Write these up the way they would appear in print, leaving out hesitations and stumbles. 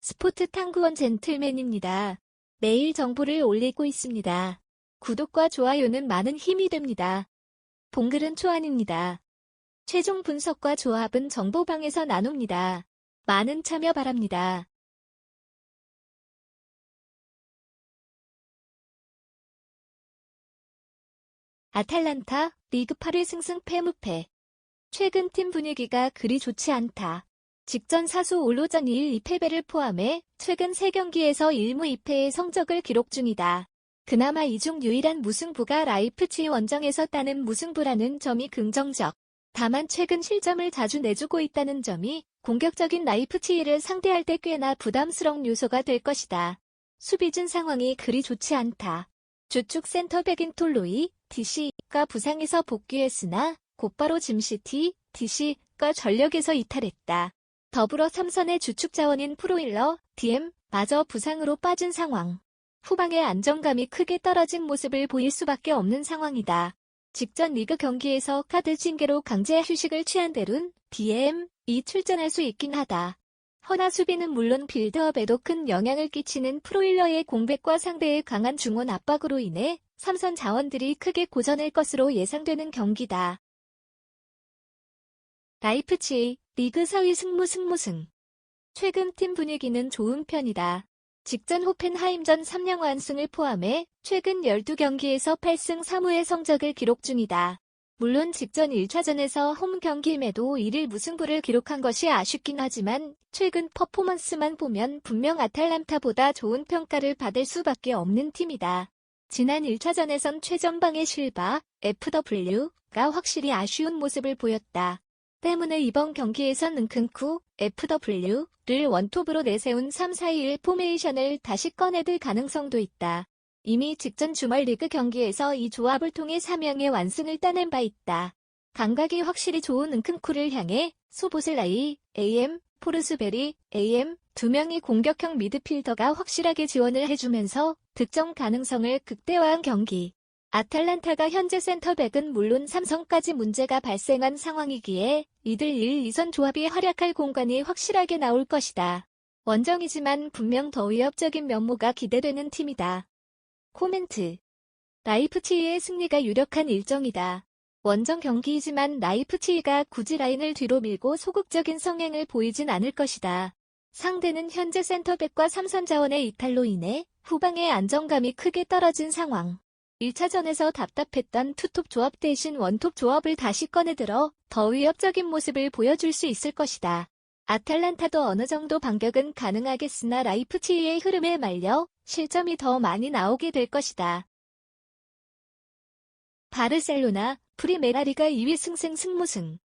스포츠 탐구원 젠틀맨입니다. 매일 정보를 올리고 있습니다. 구독과 좋아요는 많은 힘이 됩니다. 본글은 초안입니다. 최종 분석과 조합은 정보방에서 나눕니다. 많은 참여 바랍니다. 아탈란타, 리그 8위 승승패 무패. 최근 팀 분위기가 그리 좋지 않다. 직전 사수 올로전 1, 2패배를 포함해 최근 3경기에서 1무 2패의 성적을 기록 중이다. 그나마 이 중 유일한 무승부가 라이프치히 원정에서 따는 무승부라는 점이 긍정적. 다만 최근 실점을 자주 내주고 있다는 점이 공격적인 라이프치히를 상대할 때 꽤나 부담스러운 요소가 될 것이다. 수비진 상황이 그리 좋지 않다. 주축 센터백인 톨로이, DC가 부상에서 복귀했으나 곧바로 짐시티, DC가 전력에서 이탈했다. 더불어 삼선의 주축 자원인 프로일러, DM마저 부상으로 빠진 상황. 후방의 안정감이 크게 떨어진 모습을 보일 수밖에 없는 상황이다. 직전 리그 경기에서 카드 징계로 강제 휴식을 취한 데룬, DM이 출전할 수 있긴 하다. 허나 수비는 물론 빌드업에도 큰 영향을 끼치는 프로일러의 공백과 상대의 강한 중원 압박으로 인해 삼선 자원들이 크게 고전할 것으로 예상되는 경기다. 라이프치히 리그 4위 승무승. 최근 팀 분위기는 좋은 편이다. 직전 호펜하임전 3연승을 포함해 최근 12경기에서 8승 3무의 성적을 기록 중이다. 물론 직전 1차전에서 홈 경기임에도 1일 무승부를 기록한 것이 아쉽긴 하지만 최근 퍼포먼스만 보면 분명 아탈란타보다 좋은 평가를 받을 수밖에 없는 팀이다. 지난 1차전에선 최전방의 실바, FW가 확실히 아쉬운 모습을 보였다. 때문에 이번 경기에선 은큰쿠, FW를 원톱으로 내세운 3-4-2-1 포메이션을 다시 꺼내들 가능성도 있다. 이미 직전 주말 리그 경기에서 이 조합을 통해 3명의 완승을 따낸 바 있다. 감각이 확실히 좋은 은큰쿠를 향해 소보슬라이, AM, 포르스베리, AM, 2명의 공격형 미드필더가 확실하게 지원을 해주면서 득점 가능성을 극대화한 경기. 아탈란타가 현재 센터백은 물론 삼성까지 문제가 발생한 상황이기에 이들 1, 2선 조합이 활약할 공간이 확실하게 나올 것이다. 원정이지만 분명 더 위협적인 면모가 기대되는 팀이다. 코멘트. 라이프치히의 승리가 유력한 일정이다. 원정 경기이지만 라이프치히가 굳이 라인을 뒤로 밀고 소극적인 성향을 보이진 않을 것이다. 상대는 현재 센터백과 삼선 자원의 이탈로 인해 후방의 안정감이 크게 떨어진 상황. 1차전에서 답답했던 투톱 조합 대신 원톱 조합을 다시 꺼내들어 더 위협적인 모습을 보여줄 수 있을 것이다. 아탈란타도 어느 정도 반격은 가능하겠으나 라이프치히의 흐름에 말려 실점이 더 많이 나오게 될 것이다. 바르셀로나, 프리메라리가 2위 승무승.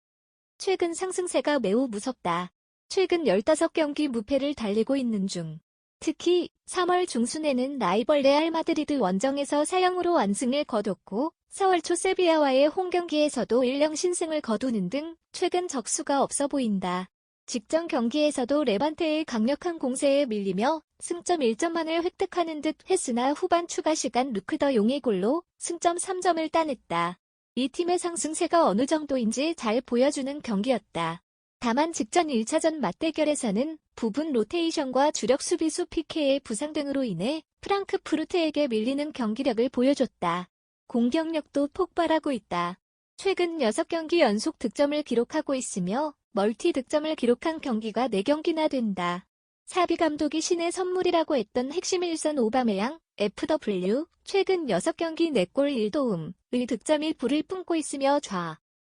최근 상승세가 매우 무섭다. 최근 15경기 무패를 달리고 있는 중. 특히 3월 중순에는 라이벌 레알 마드리드 원정에서 4-0으로 완승을 거뒀고 4월 초 세비야와의 홈경기에서도 1-0 신승을 거두는 등 최근 적수가 없어 보인다. 직전 경기에서도 레반테의 강력한 공세에 밀리며 승점 1점만을 획득하는 듯 했으나 후반 추가 시간 루크 더 용의 골로 승점 3점을 따냈다. 이 팀의 상승세가 어느 정도인지 잘 보여주는 경기였다. 다만 직전 1차전 맞대결에서는 부분 로테이션과 주력 수비수 피케의 부상 등으로 인해 프랑크푸르트에게 밀리는 경기력을 보여줬다. 공격력도 폭발하고 있다. 최근 6경기 연속 득점을 기록하고 있으며 멀티 득점을 기록한 경기가 4경기나 된다. 사비 감독이 신의 선물이라고 했던 핵심 일선 오바메양, FW, 최근 6경기 4골 1도움의 득점이 불을 뿜고 있으며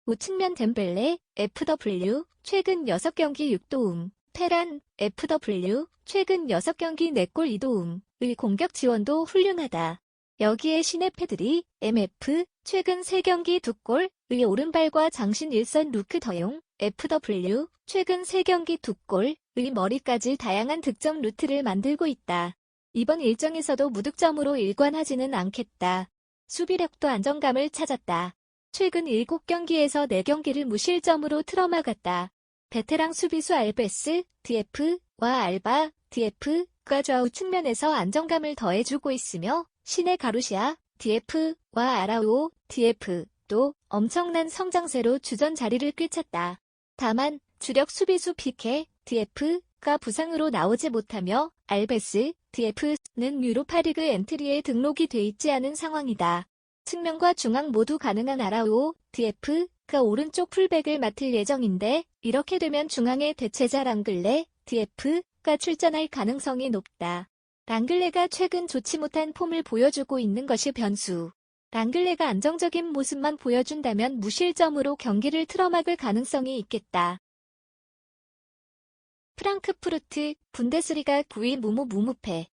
우측면 덴벨레, FW, 최근 6경기 6도움, 페란, FW, 최근 6경기 4골 2도움의 공격 지원도 훌륭하다. 여기에 신의 패드리, MF, 최근 3경기 2골의 오른발과 장신 일선 루크 더용, FW, 최근 3경기 2골의 머리까지 다양한 득점 루트를 만들고 있다. 이번 일정에서도 무득점으로 일관하지는 않겠다. 수비력도 안정감을 찾았다. 최근 7경기에서 4경기를 무실점으로 틀어막았다. 베테랑 수비수 알베스, DF와 알바, DF가 좌우 측면에서 안정감을 더해주고 있으며 신의 가루시아, DF와 아라우오, DF도 엄청난 성장세로 주전 자리를 꿰찼다. 다만 주력 수비수 피케, DF가 DF가 부상으로 나오지 못하며 알베스, DF는 유로파리그 엔트리에 등록이 돼 있지 않은 상황이다. 측면과 중앙 모두 가능한 아라우오, DF가 오른쪽 풀백을 맡을 예정인데 이렇게 되면 중앙의 대체자 랑글레, DF가 출전할 가능성이 높다. 랑글레가 최근 좋지 못한 폼을 보여주고 있는 것이 변수. 랑글레가 안정적인 모습만 보여준다면 무실점으로 경기를 틀어막을 가능성이 있겠다. 프랑크푸르트, 분데스리가 9위 무무패.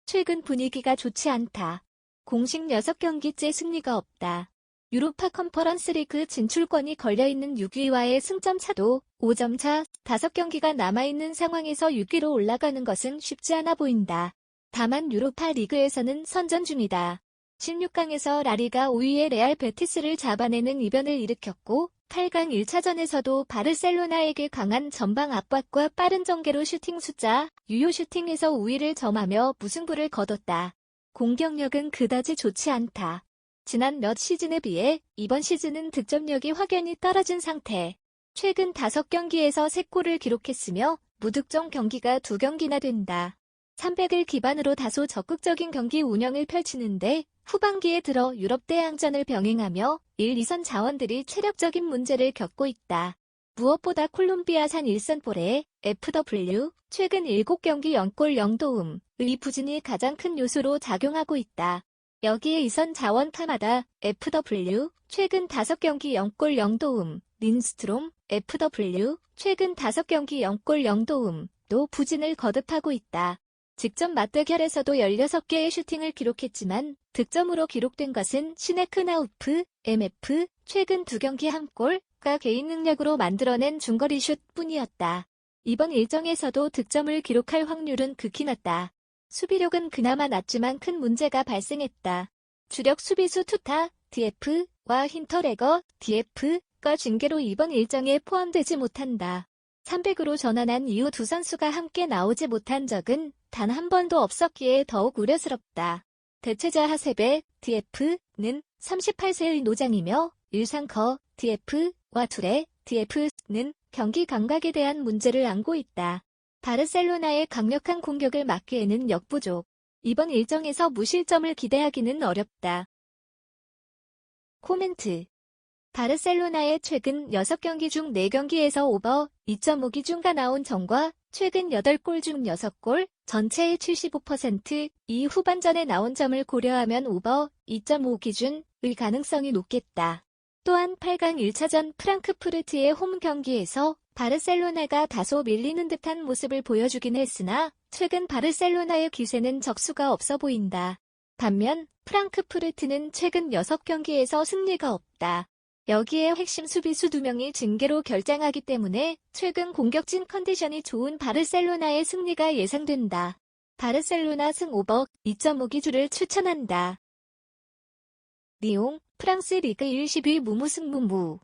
최근 분위기가 좋지 않다. 공식 6경기째 승리가 없다. 유로파 컨퍼런스 리그 진출권이 걸려있는 6위와의 승점 차도 5점 차, 5경기가 남아있는 상황에서 6위로 올라가는 것은 쉽지 않아 보인다. 다만 유로파 리그에서는 선전 중이다. 16강에서 라리가 5위의 레알 베티스를 잡아내는 이변을 일으켰고 8강 1차전에서도 바르셀로나에게 강한 전방 압박과 빠른 전개로 슈팅 숫자, 유효 슈팅에서 우위를 점하며 무승부를 거뒀다. 공격력은 그다지 좋지 않다. 지난 몇 시즌에 비해 이번 시즌은 득점력이 확연히 떨어진 상태. 최근 5경기에서 3골을 기록했으며 무득점 경기가 2경기나 된다. 300을 기반으로 다소 적극적인 경기 운영을 펼치는데 후반기에 들어 유럽 대항전을 병행하며 1, 2선 자원들이 체력적인 문제를 겪고 있다. 무엇보다 콜롬비아산 일선볼에 FW 최근 7경기 0골 0도움의 부진이 가장 큰 요소로 작용하고 있다. 여기에 이선 자원 카마다 FW 최근 5경기 0골 0도움, 린스트롬 FW 최근 5경기 0골 0도움도 부진을 거듭하고 있다. 직접 맞대결에서도 16개의 슈팅을 기록했지만 득점으로 기록된 것은 시네크나우프, MF, 최근 2경기 1골과 개인 능력으로 만들어낸 중거리 슛 뿐이었다. 이번 일정에서도 득점을 기록할 확률은 극히 낮다. 수비력은 그나마 낮지만 큰 문제가 발생했다. 주력 수비수 투타, DF와 힌터레거, DF가 징계로 이번 일정에 포함되지 못한다. 300으로 전환한 이후 두 선수가 함께 나오지 못한 적은 단 한 번도 없었기에 더욱 우려스럽다. 대체자 하세베, DF는 38세의 노장이며 일상커, DF와 투레, DF는 경기 감각에 대한 문제를 안고 있다. 바르셀로나의 강력한 공격을 막기에는 역부족. 이번 일정에서 무실점을 기대하기는 어렵다. 코멘트. 바르셀로나의 최근 6경기 중 4경기에서 오버 2.5 기준가 나온 점과 최근 8골 중 6골, 전체의 75%, 이 후반전에 나온 점을 고려하면 오버 2.5 기준의 가능성이 높겠다. 또한 8강 1차전 프랑크푸르트의 홈 경기에서 바르셀로나가 다소 밀리는 듯한 모습을 보여주긴 했으나 최근 바르셀로나의 기세는 적수가 없어 보인다. 반면 프랑크푸르트는 최근 6경기에서 승리가 없다. 여기에 핵심 수비수 2명이 징계로 결장하기 때문에 최근 공격진 컨디션이 좋은 바르셀로나의 승리가 예상된다. 바르셀로나 승 오버 2.5 기준을 추천한다. 리옹, 프랑스 리그 1 10위 무무승무무.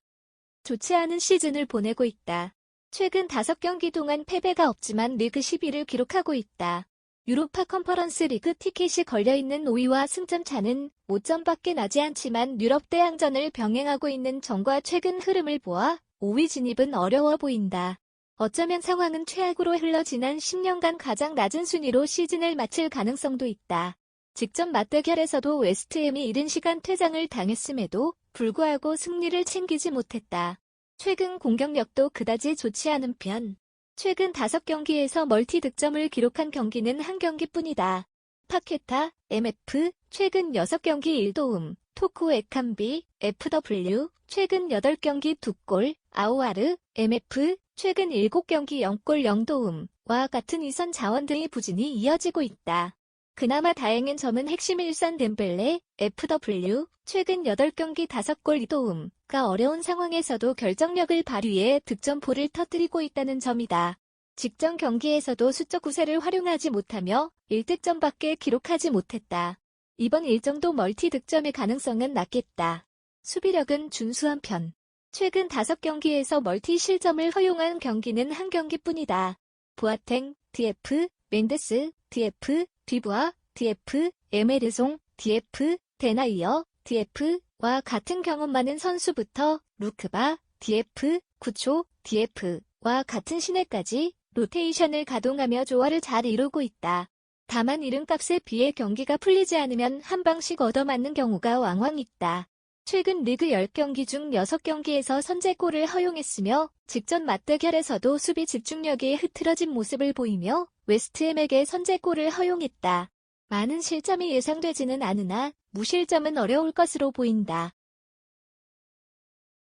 좋지 않은 시즌을 보내고 있다. 최근 5경기 동안 패배가 없지만 리그 10위를 기록하고 있다. 유로파 컨퍼런스 리그 티켓이 걸려있는 5위와 승점 차는 5점밖에 나지 않지만 유럽 대항전을 병행하고 있는 점과 최근 흐름을 보아 5위 진입은 어려워 보인다. 어쩌면 상황은 최악으로 흘러 지난 10년간 가장 낮은 순위로 시즌을 마칠 가능성도 있다. 직접 맞대결에서도 웨스트햄이 이른 시간 퇴장을 당했음에도 불구하고 승리를 챙기지 못했다. 최근 공격력도 그다지 좋지 않은 편. 최근 5경기에서 멀티 득점을 기록한 경기는 1경기뿐이다. 파케타, MF, 최근 6경기 1도움, 토쿠 에칸비, FW, 최근 8경기 2골, 아우아르, MF, 최근 7경기 0골 0도움과 같은 이선 자원들의 부진이 이어지고 있다. 그나마 다행인 점은 핵심 일선 덴벨레, FW, 최근 8경기 5골 2도움가 어려운 상황에서도 결정력을 발휘해 득점포를 터뜨리고 있다는 점이다. 직전 경기에서도 수적 우세를 활용하지 못하며 1득점밖에 기록하지 못했다. 이번 일정도 멀티 득점의 가능성은 낮겠다. 수비력은 준수한 편. 최근 5경기에서 멀티 실점을 허용한 경기는 1경기뿐이다. 보아탱, DF, 멘데스, DF, 뒤부아, DF, 에메르송, DF, 데나이어, DF와 같은 경험 많은 선수부터 루크바, DF, 구초, DF와 같은 신예까지 로테이션을 가동하며 조화를 잘 이루고 있다. 다만 이름값에 비해 경기가 풀리지 않으면 한 방씩 얻어맞는 경우가 왕왕 있다. 최근 리그 10경기 중 6경기에서 선제골을 허용했으며 직전 맞대결에서도 수비 집중력이 흐트러진 모습을 보이며 웨스트햄에게 선제골을 허용했다. 많은 실점이 예상되지는 않으나 무실점은 어려울 것으로 보인다.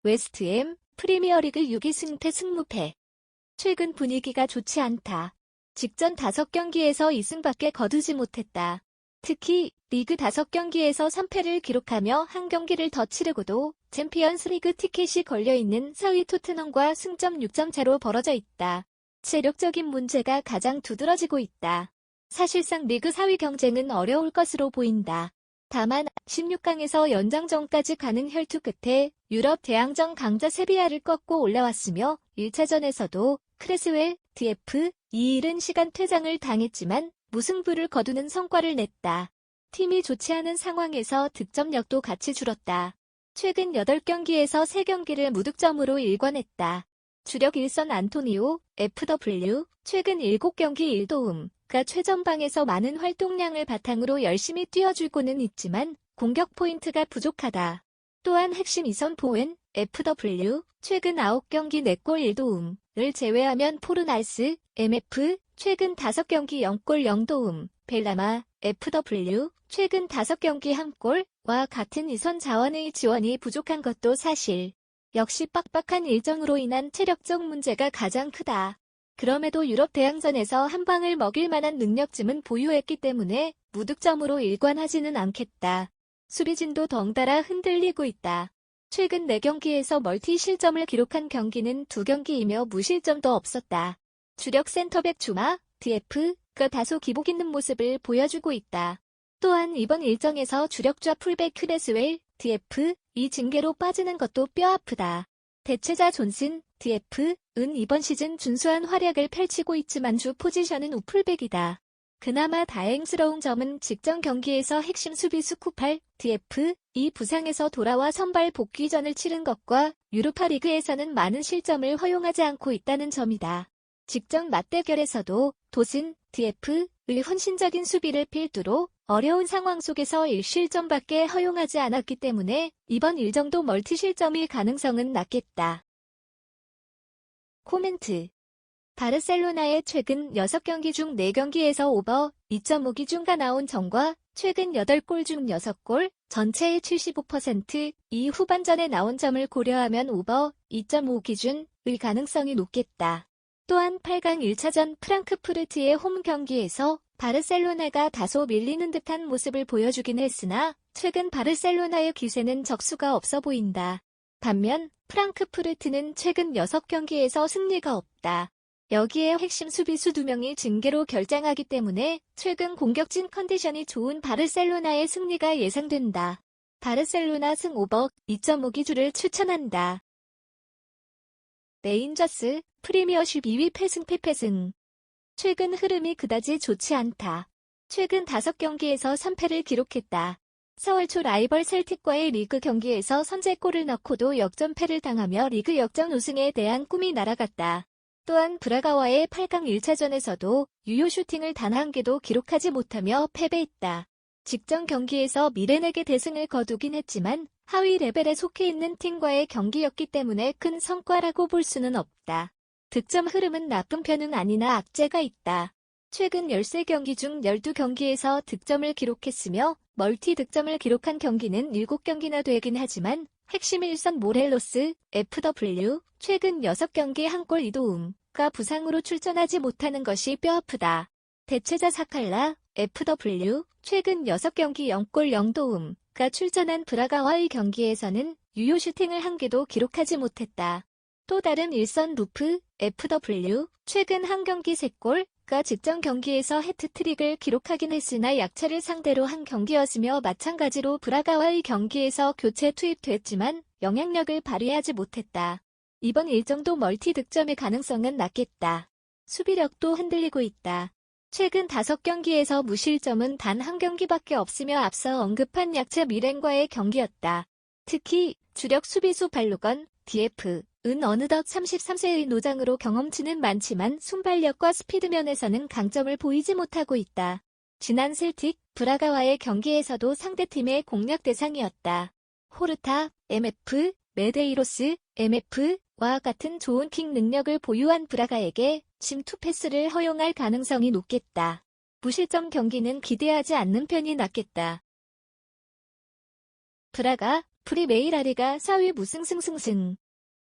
웨스트햄, 프리미어리그 6위 승패 승무패. 최근 분위기가 좋지 않다. 직전 5경기에서 2승밖에 거두지 못했다. 특히 리그 5경기에서 3패를 기록하며 한 경기를 더 치르고도 챔피언스리그 티켓이 걸려있는 4위 토트넘과 승점 6점 차로 벌어져 있다. 체력적인 문제가 가장 두드러지고 있다. 사실상 리그 4위 경쟁은 어려울 것으로 보인다. 다만 16강에서 연장전까지 가는 혈투 끝에 유럽 대항전 강자 세비야를 꺾고 올라왔으며 1차전에서도 크레스웰, DF, 이른 시간 퇴장을 당했지만 무승부를 거두는 성과를 냈다. 팀이 좋지 않은 상황에서 득점력도 같이 줄었다. 최근 8경기에서 3경기를 무득점으로 일관했다. 주력 일선 안토니오, FW, 최근 7경기 1도움가 최전방에서 많은 활동량을 바탕으로 열심히 뛰어주고는 있지만 공격 포인트가 부족하다. 또한 핵심 이선 보웬, FW, 최근 9경기 4골 1도움을 제외하면 포르날스, MF, 최근 5경기 0골 0도움, 벨라마, FW, 최근 5경기 1골과 같은 이선 자원의 지원이 부족한 것도 사실. 역시 빡빡한 일정으로 인한 체력적 문제가 가장 크다. 그럼에도 유럽 대항전에서 한 방을 먹일 만한 능력쯤은 보유했기 때문에 무득점으로 일관하지는 않겠다. 수비진도 덩달아 흔들리고 있다. 최근 4경기에서 멀티 실점을 기록한 경기는 2경기이며 무실점도 없었다. 주력 센터백 주마, DF가 다소 기복 있는 모습을 보여주고 있다. 또한 이번 일정에서 주력좌 풀백 크레스웰, DF, 이 징계로 빠지는 것도 뼈아프다. 대체자 존슨, DF은 이번 시즌 준수한 활약을 펼치고 있지만 주 포지션은 우풀백이다. 그나마 다행스러운 점은 직전 경기에서 핵심 수비수 쿠팔, DF, 이 부상에서 돌아와 선발 복귀전을 치른 것과 유로파 리그에서는 많은 실점을 허용하지 않고 있다는 점이다. 직전 맞대결에서도 도슨, DF의 헌신적인 수비를 필두로 어려운 상황 속에서 1실점밖에 허용하지 않았기 때문에 이번 일정도 멀티 실점일 가능성은 낮겠다. 코멘트. 바르셀로나의 최근 6경기 중 4경기에서 오버 2.5 기준가 나온 점과 최근 8골 중 6골, 전체의 75%, 이 후반전에 나온 점을 고려하면 오버 2.5 기준의 가능성이 높겠다. 또한 8강 1차전 프랑크푸르트의 홈 경기에서 바르셀로나가 다소 밀리는 듯한 모습을 보여주긴 했으나 최근 바르셀로나의 기세는 적수가 없어 보인다. 반면 프랑크푸르트는 최근 6경기에서 승리가 없다. 여기에 핵심 수비수 2명이 징계로 결장하기 때문에 최근 공격진 컨디션이 좋은 바르셀로나의 승리가 예상된다. 바르셀로나 승 오버 2.5 기준을 추천한다. 레인저스, 프리미어십 2위 패승. 최근 흐름이 그다지 좋지 않다. 최근 5경기에서 3패를 기록했다. 4월 초 라이벌 셀틱과의 리그 경기에서 선제골을 넣고도 역전패를 당하며 리그 역전 우승에 대한 꿈이 날아갔다. 또한 브라가와의 8강 1차전에서도 유효 슈팅을 단 한 개도 기록하지 못하며 패배했다. 직전 경기에서 미렌에게 대승을 거두긴 했지만 하위 레벨에 속해 있는 팀과의 경기였기 때문에 큰 성과라고 볼 수는 없다. 득점 흐름은 나쁜 편은 아니나 악재가 있다. 최근 13경기 중 12경기에서 득점을 기록했으며 멀티 득점을 기록한 경기는 7경기나 되긴 하지만 핵심 일선 모렐로스, FW, 최근 6경기 1골 2도움가 부상으로 출전하지 못하는 것이 뼈아프다. 대체자 사칼라, FW, 최근 6경기 0골 0도움가 출전한 브라가와의 경기에서는 유효 슈팅을 한 개도 기록하지 못했다. 또 다른 일선 루프, FW, 최근 한 경기 3골가 직전 경기에서 해트트릭을 기록하긴 했으나 약체를 상대로 한 경기였으며 마찬가지로 브라가와의 경기에서 교체 투입됐지만 영향력을 발휘하지 못했다. 이번 일정도 멀티 득점의 가능성은 낮겠다. 수비력도 흔들리고 있다. 최근 5경기에서 무실점은 단 한 경기밖에 없으며 앞서 언급한 약체 미렌과의 경기였다. 특히 주력 수비수 발로건, DF, 어느덧 33세의 노장으로 경험치는 많지만 순발력과 스피드면에서는 강점을 보이지 못하고 있다. 지난 셀틱, 브라가와의 경기에서도 상대팀의 공략 대상이었다. 호르타, MF, 메데이로스, MF와 같은 좋은 킥 능력을 보유한 브라가에게 침투 패스를 허용할 가능성이 높겠다. 무실점 경기는 기대하지 않는 편이 낫겠다. 브라가, 프리메이라리가 4위 무승승승승.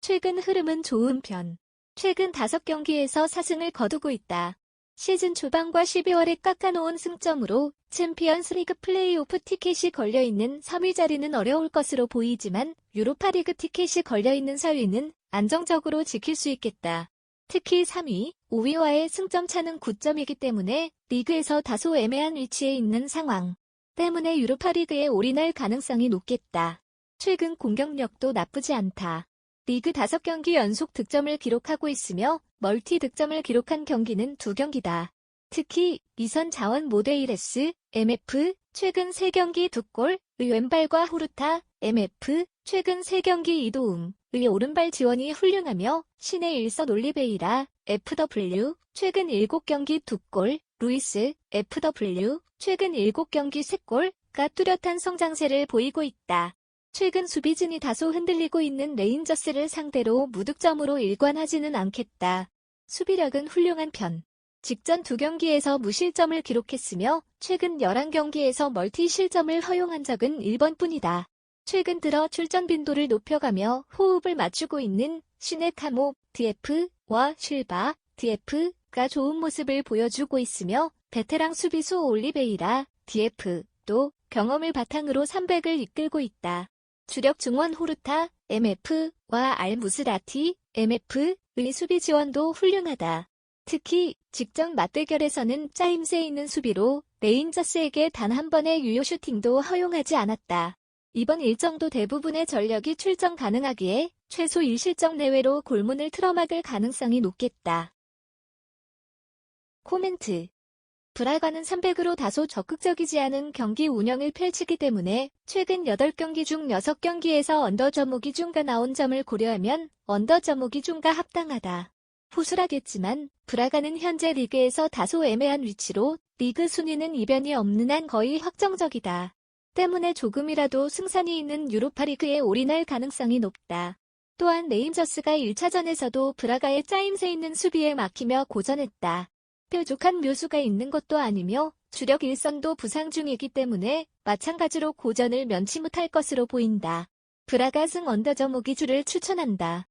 최근 흐름은 좋은 편. 최근 5경기에서 4승을 거두고 있다. 시즌 초반과 12월에 깎아놓은 승점으로 챔피언스 리그 플레이오프 티켓이 걸려있는 3위 자리는 어려울 것으로 보이지만 유로파리그 티켓이 걸려있는 4위는 안정적으로 지킬 수 있겠다. 특히 3위, 5위와의 승점 차는 9점이기 때문에 리그에서 다소 애매한 위치에 있는 상황 때문에 유로파리그에 올인할 가능성이 높겠다. 최근 공격력도 나쁘지 않다. 리그 5경기 연속 득점을 기록하고 있으며 멀티 득점을 기록한 경기는 2경기다. 특히 이선 자원 모데이레스, MF, 최근 3경기 2골, 의 왼발과 후르타, MF, 최근 3경기 이도움, 의 오른발 지원이 훌륭하며 신의 일선 올리베이라, FW, 최근 7경기 2골, 루이스, FW, 최근 7경기 3골가 뚜렷한 성장세를 보이고 있다. 최근 수비진이 다소 흔들리고 있는 레인저스를 상대로 무득점으로 일관하지는 않겠다. 수비력은 훌륭한 편. 직전 2경기에서 무실점을 기록했으며 최근 11경기에서 멀티 실점을 허용한 적은 1번뿐이다. 최근 들어 출전 빈도를 높여가며 호흡을 맞추고 있는 시네카모, DF와 실바, DF가 좋은 모습을 보여주고 있으며 베테랑 수비수 올리베이라, DF도 경험을 바탕으로 300을 이끌고 있다. 주력 중원 호르타, MF와 알무스라티, MF의 수비 지원도 훌륭하다. 특히 직전 맞대결에서는 짜임새 있는 수비로 레인저스에게 단 한 번의 유효 슈팅도 허용하지 않았다. 이번 일정도 대부분의 전력이 출전 가능하기에 최소 1실점 내외로 골문을 틀어막을 가능성이 높겠다. 코멘트. 브라가는 300으로 다소 적극적이지 않은 경기 운영을 펼치기 때문에 최근 8경기 중 6경기에서 언더점호 기준가 나온 점을 고려하면 언더점호 기준가 합당하다. 후술하겠지만 브라가는 현재 리그에서 다소 애매한 위치로 리그 순위는 이변이 없는 한 거의 확정적이다. 때문에 조금이라도 승산이 있는 유로파리그에 올인할 가능성이 높다. 또한 레인저스가 1차전에서도 브라가의 짜임새 있는 수비에 막히며 고전했다. 뾰족한 묘수가 있는 것도 아니며 주력 일선도 부상 중이기 때문에 마찬가지로 고전을 면치 못할 것으로 보인다. 브라가 승 언더점호 기준을 추천한다.